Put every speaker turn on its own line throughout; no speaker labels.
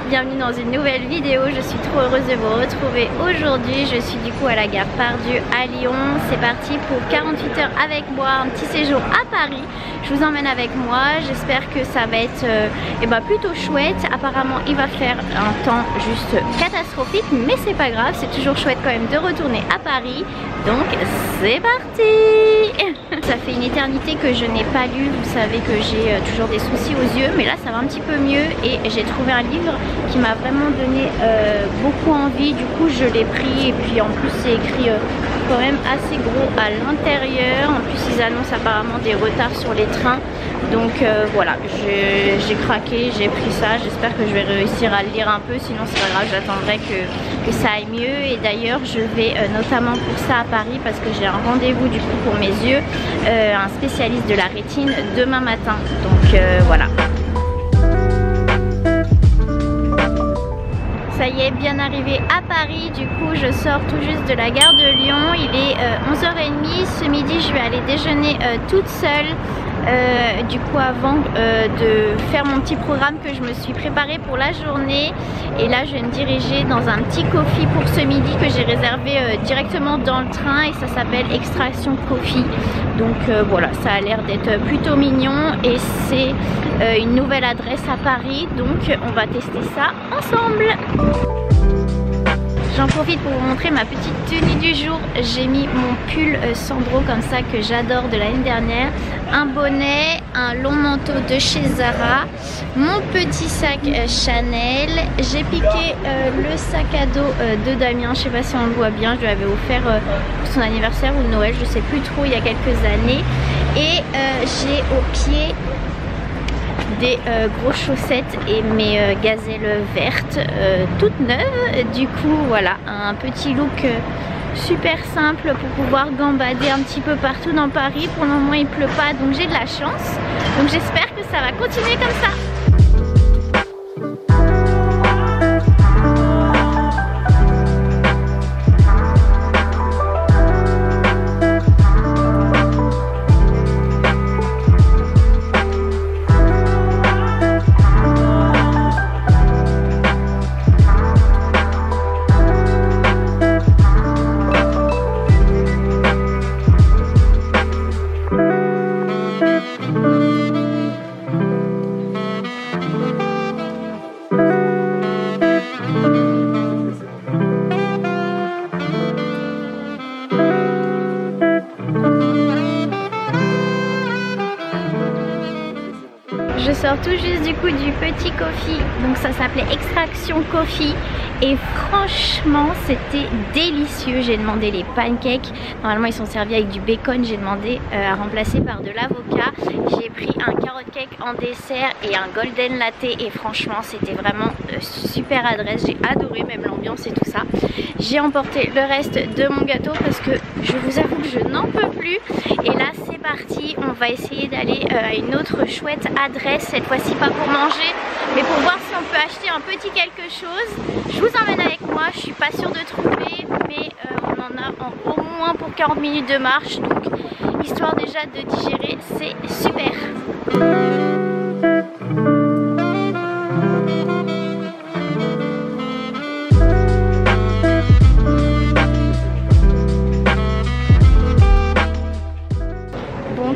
bienvenue dans une nouvelle vidéo. Je suis trop heureuse de vous retrouver aujourd'hui. Je suis du coup à la gare Pardieu à Lyon. C'est parti pour 48 heures avec moi, un petit séjour à Paris. Je vous emmène avec moi, j'espère que ça va être plutôt chouette. Apparemment il va faire un temps juste catastrophique, mais c'est pas grave, c'est toujours chouette quand même de retourner à Paris. Donc c'est parti. Ça fait une éternité que je n'ai pas lu, vous savez que j'ai toujours des soucis aux yeux, mais là ça va un petit peu mieux et j'ai trouvé un livre qui m'a vraiment donné beaucoup envie. Du coup je l'ai pris et puis en plus c'est écrit quand même assez gros à l'intérieur. En plus ils annoncent apparemment des retards sur les trains, donc voilà, j'ai craqué, j'ai pris ça. J'espère que je vais réussir à le lire un peu, sinon c'est pas grave, j'attendrai que ça aille mieux. Et d'ailleurs je vais notamment pour ça à Paris parce que j'ai un rendez-vous du coup pour mes yeux, un spécialiste de la rétine demain matin, donc voilà. Ça y est, bien arrivé à Paris. Du coup je sors tout juste de la gare de Lyon. Il est 11h30. Ce midi je vais aller déjeuner toute seule. Du coup avant de faire mon petit programme que je me suis préparé pour la journée, et là je vais me diriger dans un petit coffee pour ce midi que j'ai réservé directement dans le train, et ça s'appelle Extraction Coffee. Donc voilà, ça a l'air d'être plutôt mignon et c'est une nouvelle adresse à Paris, donc on va tester ça ensemble. J'en profite pour vous montrer ma petite tenue du jour. J'ai mis mon pull Sandro comme ça que j'adore de l'année dernière, un bonnet, un long manteau de chez Zara, mon petit sac Chanel. J'ai piqué le sac à dos de Damien, je sais pas si on le voit bien, je lui avais offert pour son anniversaire ou Noël, je sais plus trop, il y a quelques années. Et j'ai au pied des grosses chaussettes et mes gazelles vertes toutes neuves. Du coup voilà, un petit look super simple pour pouvoir gambader un petit peu partout dans Paris. Pour le moment il pleut pas, donc j'ai de la chance, donc j'espère que ça va continuer comme ça. Je sors tout juste du coup du petit coffee, donc ça s'appelait Extraction Coffee, et franchement c'était délicieux. J'ai demandé les pancakes, normalement ils sont servis avec du bacon, j'ai demandé à remplacer par de l'avocat. J'ai pris un carrot cake en dessert et un golden latte, et franchement c'était vraiment super adresse, j'ai adoré, même l'ambiance et tout ça. J'ai emporté le reste de mon gâteau parce que je vous avoue que je n'en peux plus. Et là c'est parti, on va essayer d'aller à une autre chouette adresse, cette fois-ci pas pour manger mais pour voir si on peut acheter un petit quelque chose. Je vous emmène avec moi, je suis pas sûre de trouver, mais on en a au moins pour 40 minutes de marche, donc histoire déjà de digérer, c'est super.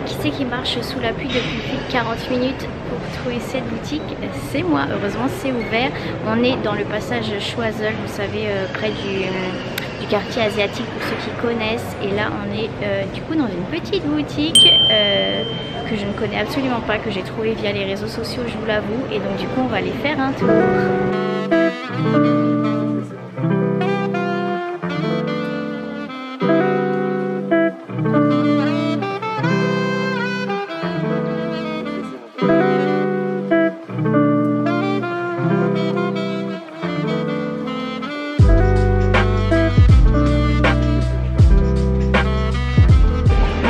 Qui c'est qui marche sous la pluie depuis plus de 40 minutes pour trouver cette boutique? C'est moi, heureusement c'est ouvert. On est dans le passage Choiseul, vous savez, près du quartier asiatique pour ceux qui connaissent. Et là on est du coup dans une petite boutique que je ne connais absolument pas, que j'ai trouvée via les réseaux sociaux, je vous l'avoue. Et donc du coup on va aller faire un tour.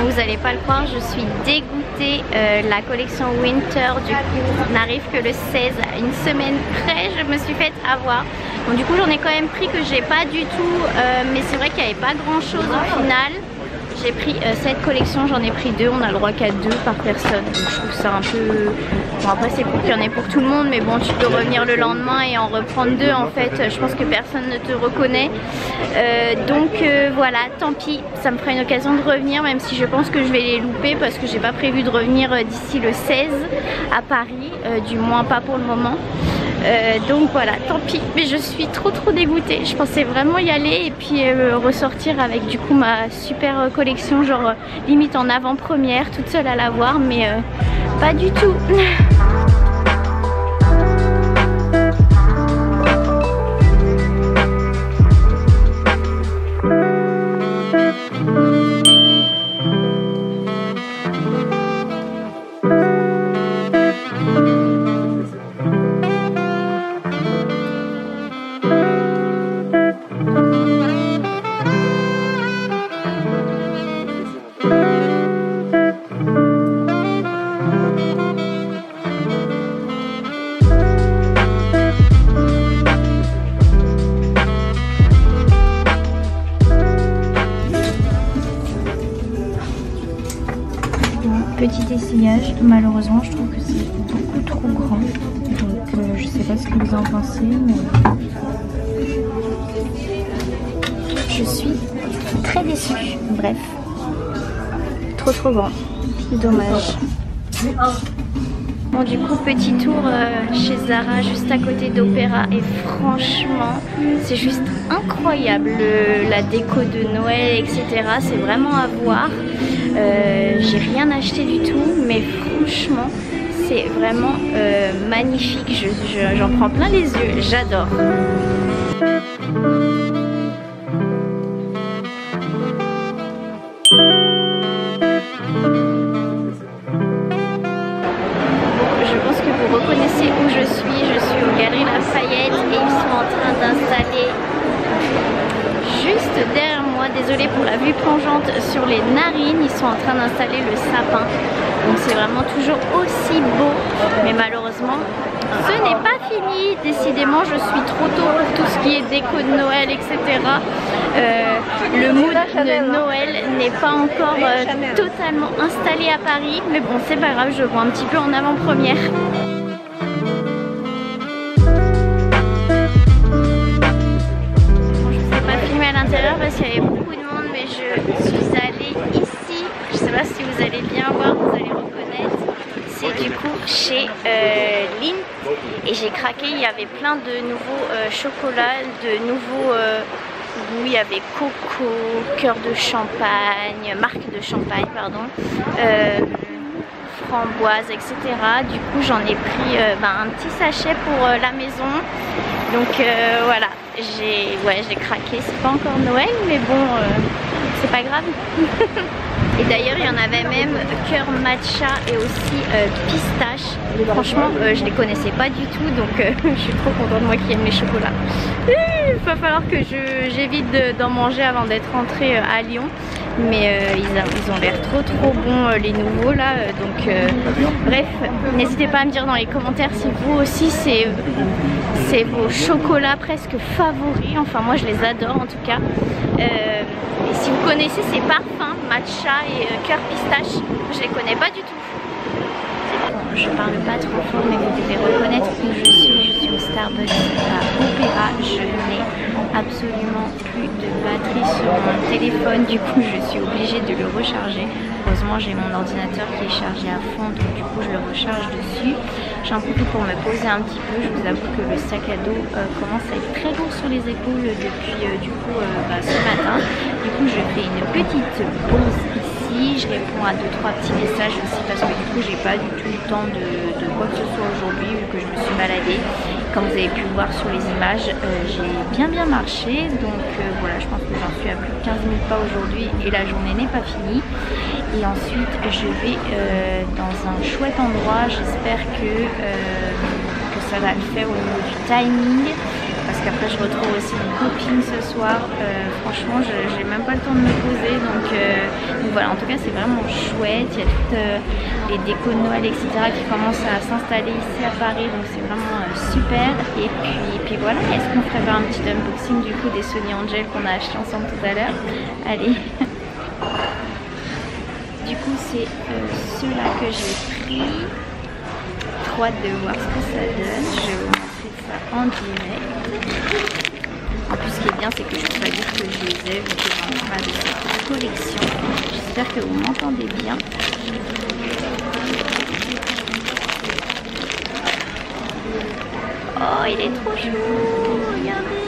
Vous n'allez pas le croire, je suis dégoûtée. La collection Winter du coup n'arrive que le 16, une semaine près. Je me suis fait avoir. Bon, du coup j'en ai quand même pris que j'ai pas du tout, mais c'est vrai qu'il n'y avait pas grand chose au final. j'ai pris cette collection, j'en ai pris 2, on a le droit qu'à 2 par personne. Donc je trouve ça un peu... Bon après c'est pour qu'il y en ait pour tout le monde, mais bon tu peux revenir le lendemain et en reprendre 2 en fait. Je pense que personne ne te reconnaît. Donc voilà, tant pis, ça me fera une occasion de revenir, même si je pense que je vais les louper parce que j'ai pas prévu de revenir d'ici le 16 à Paris, du moins pas pour le moment. Donc voilà, tant pis, mais je suis trop dégoûtée. Je pensais vraiment y aller et puis ressortir avec du coup ma super collection, genre limite en avant-première, toute seule à la voir, mais pas du tout. Petit essayage, malheureusement je trouve que c'est beaucoup trop grand, donc je sais pas ce que vous en pensez, mais je suis très déçue. Bref, trop grand, dommage. Bon, du coup petit tour chez Zara juste à côté d'Opéra et franchement c'est juste incroyable, la déco de Noël etc, c'est vraiment à voir. J'ai rien acheté du tout, mais franchement c'est vraiment magnifique, j'en prends plein les yeux, j'adore. Je pense que vous reconnaissez où je suis aux Galeries Lafayette et ils sont en train d'installer juste derrière moi, désolée pour la vue plongeante sur les narines, ils sont en train d'installer le sapin. Donc c'est vraiment toujours aussi beau, mais malheureusement ce n'est pas fini. Décidément je suis trop tôt pour tout ce qui est déco de Noël etc. Le mood de Noël n'est pas encore totalement installé à Paris, mais bon c'est pas grave, je vois un petit peu en avant-première. À l'intérieur parce qu'il y avait beaucoup de monde, mais je suis allée ici, je sais pas si vous allez bien voir, vous allez reconnaître, c'est du coup chez Lindt et j'ai craqué, il y avait plein de nouveaux chocolats, de nouveaux goûts, il y avait coco, cœur de champagne, marque de champagne pardon, framboise etc. Du coup j'en ai pris un petit sachet pour la maison. Donc voilà, j'ai craqué, c'est pas encore Noël mais bon c'est pas grave. Et d'ailleurs il y en avait même cœur matcha et aussi pistache. Franchement je les connaissais pas du tout, donc je suis trop contente, moi qui aime les chocolats. Il va falloir que j'évite d'en manger avant d'être rentrée à Lyon. Mais ils ont l'air trop bons les nouveaux là, donc bref, n'hésitez pas à me dire dans les commentaires si vous aussi c'est vos chocolats presque favoris. Enfin moi je les adore en tout cas. Et si vous connaissez ces parfums matcha et cœur pistache, je les connais pas du tout. Bon, je parle pas trop fort mais vous devez reconnaître où je suis au Starbucks à Opéra. Je n'ai absolument plus de batterie sur mon téléphone, du coup je suis obligée de le recharger. Heureusement j'ai mon ordinateur qui est chargé à fond, donc du coup je le recharge dessus. J'en profite pour me poser un petit peu. Je vous avoue que le sac à dos commence à être très lourd sur les épaules depuis ce matin. Du coup je fais une petite pause ici, je réponds à 2-3 petits messages aussi parce que du coup j'ai pas du tout le temps de quoi que ce soit aujourd'hui vu que je me suis baladée. Comme vous avez pu voir sur les images, j'ai bien marché, donc voilà, je pense que j'en suis à plus de 15 000 pas aujourd'hui et la journée n'est pas finie. Et ensuite je vais dans un chouette endroit, j'espère que ça va le faire au niveau du timing, parce qu'après je retrouve aussi une copine ce soir. Franchement j'ai même pas le temps de me poser, donc voilà, en tout cas c'est vraiment chouette. Il y a toutes les décos de Noël etc qui commencent à s'installer ici à Paris, donc c'est vraiment super. Et puis voilà, est-ce qu'on ferait pas un petit unboxing du coup des Sony Angel qu'on a acheté ensemble tout à l'heure? Allez. Du coup c'est ceux-là que j'ai pris. Trop hâte de voir ce que ça donne. Je vais vous montrer ça en direct. En plus ce qui est bien c'est que je peux pas dire que je les ai vu que j'en ai pas de cette collection. J'espère que vous m'entendez bien. Oh il est trop chou, regardez.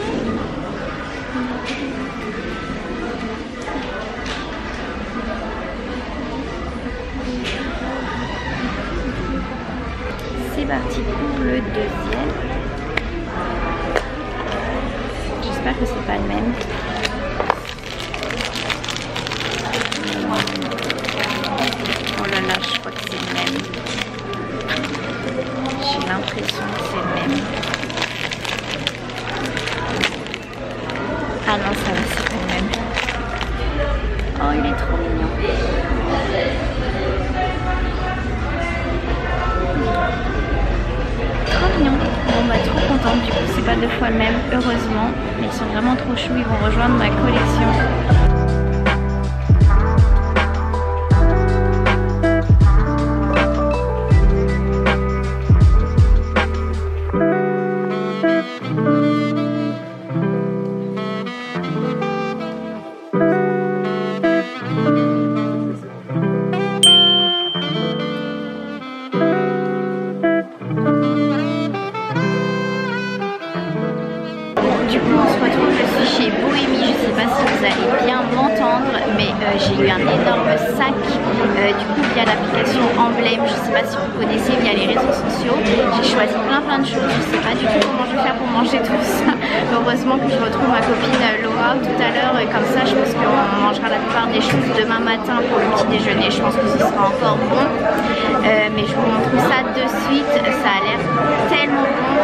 C'est parti pour le deuxième. J'espère que c'est pas le même. Oh là là, je crois que c'est le même. J'ai l'impression que c'est le même. Ah non, ça va, c'est pas le même. Oh, il est trop mignon. Trop mignon. Bon bah trop contente, du coup c'est pas deux fois le même, heureusement. Mais ils sont vraiment trop choux, ils vont rejoindre ma collection. Du coup on se retrouve, je suis chez Bohémie, je sais pas si vous allez bien m'entendre, mais j'ai eu un énorme sac du coup via l'application Emblème, je sais pas si vous connaissez, via les réseaux sociaux. J'ai choisi plein de choses, je sais pas du tout comment je vais faire pour manger tout ça. Heureusement que je retrouve ma copine Laura tout à l'heure, et comme ça je pense qu'on mangera la plupart des choses demain matin pour le petit déjeuner, je pense que ce sera encore bon. Mais je vous montre ça de suite, ça a l'air tellement bon,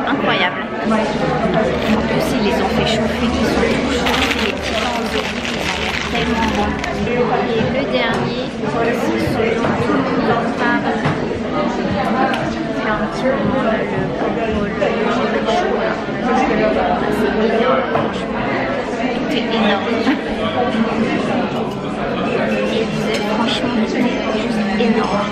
incroyable. En plus ils les ont fait chauffer, ils sont tout chauds, les petits pains aux olives, ça a l'air tellement bon. Et le dernier, c'est ce dont tout le monde parle. Fait un petit moment le coco, le chocolat. C'est énorme, franchement. Tout est énorme. Et vous êtes franchement, c'est juste énorme.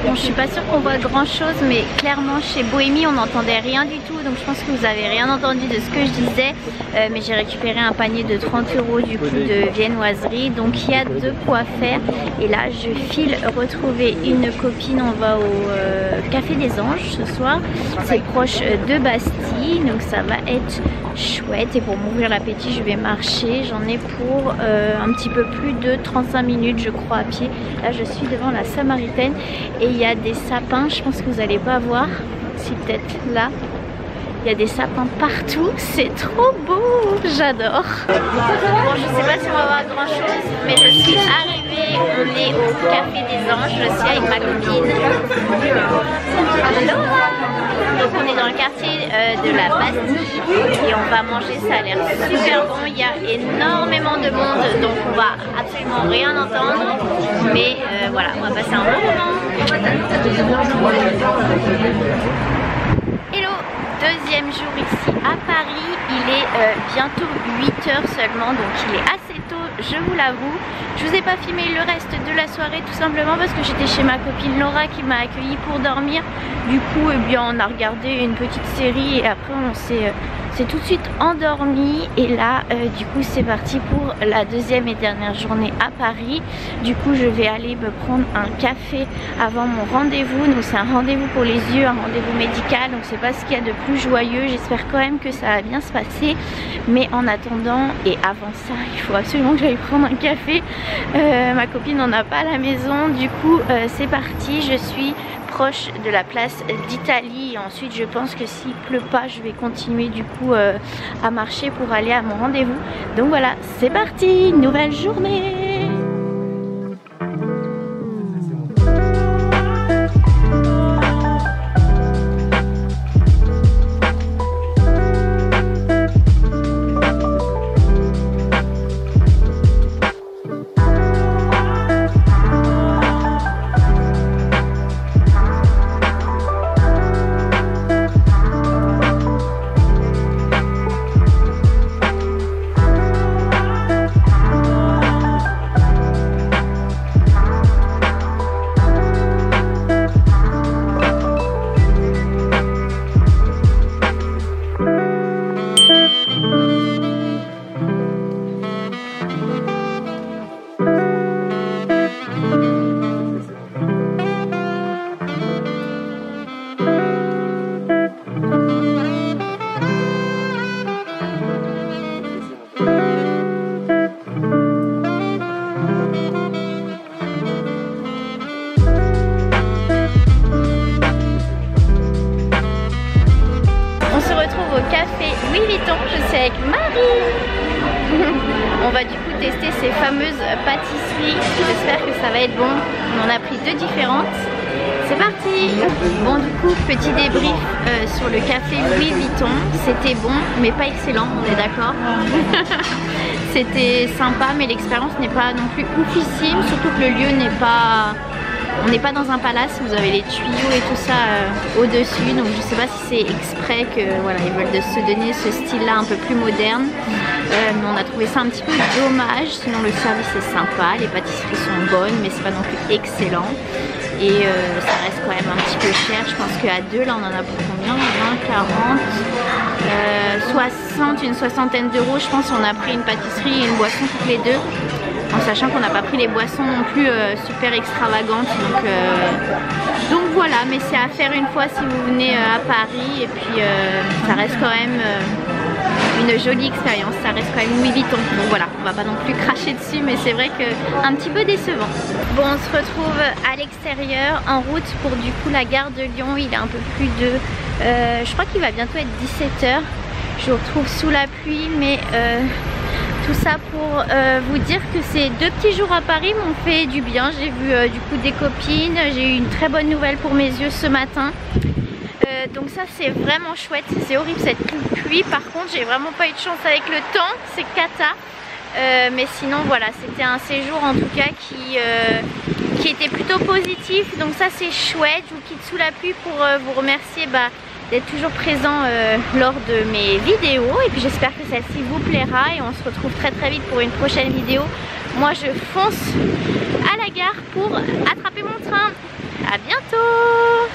Bon, je suis pas sûre qu'on voit grand chose, mais clairement chez Bohémie on n'entendait rien du tout, donc je pense que vous avez rien entendu de ce que je disais. Mais j'ai récupéré un panier de 30 € du coup de viennoiserie, donc il y a de quoi faire. Et là je file retrouver une copine, on va au Café des Anges ce soir, c'est proche de Bastille, donc ça va être chouette. Et pour m'ouvrir l'appétit je vais marcher, j'en ai pour un petit peu plus de 35 minutes je crois à pied. Là je suis devant la Samaritaine et il y a des sapins, je pense que vous n'allez pas voir, si peut-être là. Il y a des sapins partout, c'est trop beau, j'adore. Bon, je sais pas si on va voir grand chose, mais je suis arrivée, on est au Café des Anges, je suis avec ma copine Laura. Donc on est dans le quartier de la Bastille et on va manger, ça a l'air super bon, il y a énormément de monde, donc on va absolument rien entendre, mais voilà, on va passer un bon moment. Hello, deuxième jour ici à Paris, il est bientôt 8h seulement, donc il est assez tôt, je vous l'avoue. Je vous ai pas filmé le reste de la soirée tout simplement parce que j'étais chez ma copine Laura qui m'a accueillie pour dormir. Du coup, eh bien, on a regardé une petite série et après on s'est tout de suite endormi. Et là, du coup, c'est parti pour la deuxième et dernière journée à Paris. Du coup, je vais aller me prendre un café avant mon rendez-vous. Donc c'est un rendez-vous pour les yeux, un rendez-vous médical. Donc c'est pas ce qu'il y a de plus joyeux. J'espère quand même que ça va bien se passer. Mais en attendant et avant ça, il faut absolument que j'aille prendre un café. Ma copine n'en a pas à la maison. Du coup, c'est parti. Je suis proche de la place d'Italie et ensuite je pense que s'il pleut pas je vais continuer du coup à marcher pour aller à mon rendez-vous. Donc voilà, c'est parti, nouvelle journée. va du coup tester ces fameuses pâtisseries. J'espère que ça va être bon. On en a pris 2 différentes. C'est parti. Bon, du coup, petit débrief sur le café Louis Vuitton. C'était bon mais pas excellent, on est d'accord. C'était sympa mais l'expérience n'est pas non plus oufissime, surtout que le lieu n'est pas... On n'est pas dans un palace, vous avez les tuyaux et tout ça au-dessus, donc je sais pas si c'est exprès que voilà, ils veulent se donner ce style-là un peu plus moderne. Mais on a trouvé ça un petit peu dommage, sinon le service est sympa, les pâtisseries sont bonnes, mais c'est pas non plus excellent. Et ça reste quand même un petit peu cher, je pense qu'à 2 là on en a pour combien? 20, 40, 60, une soixantaine d'euros, je pense on a pris une pâtisserie et une boisson toutes les deux. En sachant qu'on n'a pas pris les boissons non plus super extravagantes, donc voilà, mais c'est à faire une fois si vous venez à Paris, et puis ça reste quand même une jolie expérience, ça reste quand même Louis Vuitton, donc voilà, on va pas non plus cracher dessus, mais c'est vrai que un petit peu décevant. Bon, on se retrouve à l'extérieur, en route pour du coup la gare de Lyon. Il est un peu plus de, je crois qu'il va bientôt être 17 h. Je vous retrouve sous la pluie, mais tout ça pour vous dire que ces 2 petits jours à Paris m'ont fait du bien. J'ai vu du coup des copines, j'ai eu une très bonne nouvelle pour mes yeux ce matin. Donc ça c'est vraiment chouette. C'est horrible cette pluie, par contre j'ai vraiment pas eu de chance avec le temps, c'est cata. Mais sinon voilà, c'était un séjour en tout cas qui était plutôt positif, donc ça c'est chouette. Je vous quitte sous la pluie pour vous remercier d'être toujours présent lors de mes vidéos, et puis j'espère que celle-ci vous plaira et on se retrouve très très vite pour une prochaine vidéo. Moi je fonce à la gare pour attraper mon train. À bientôt.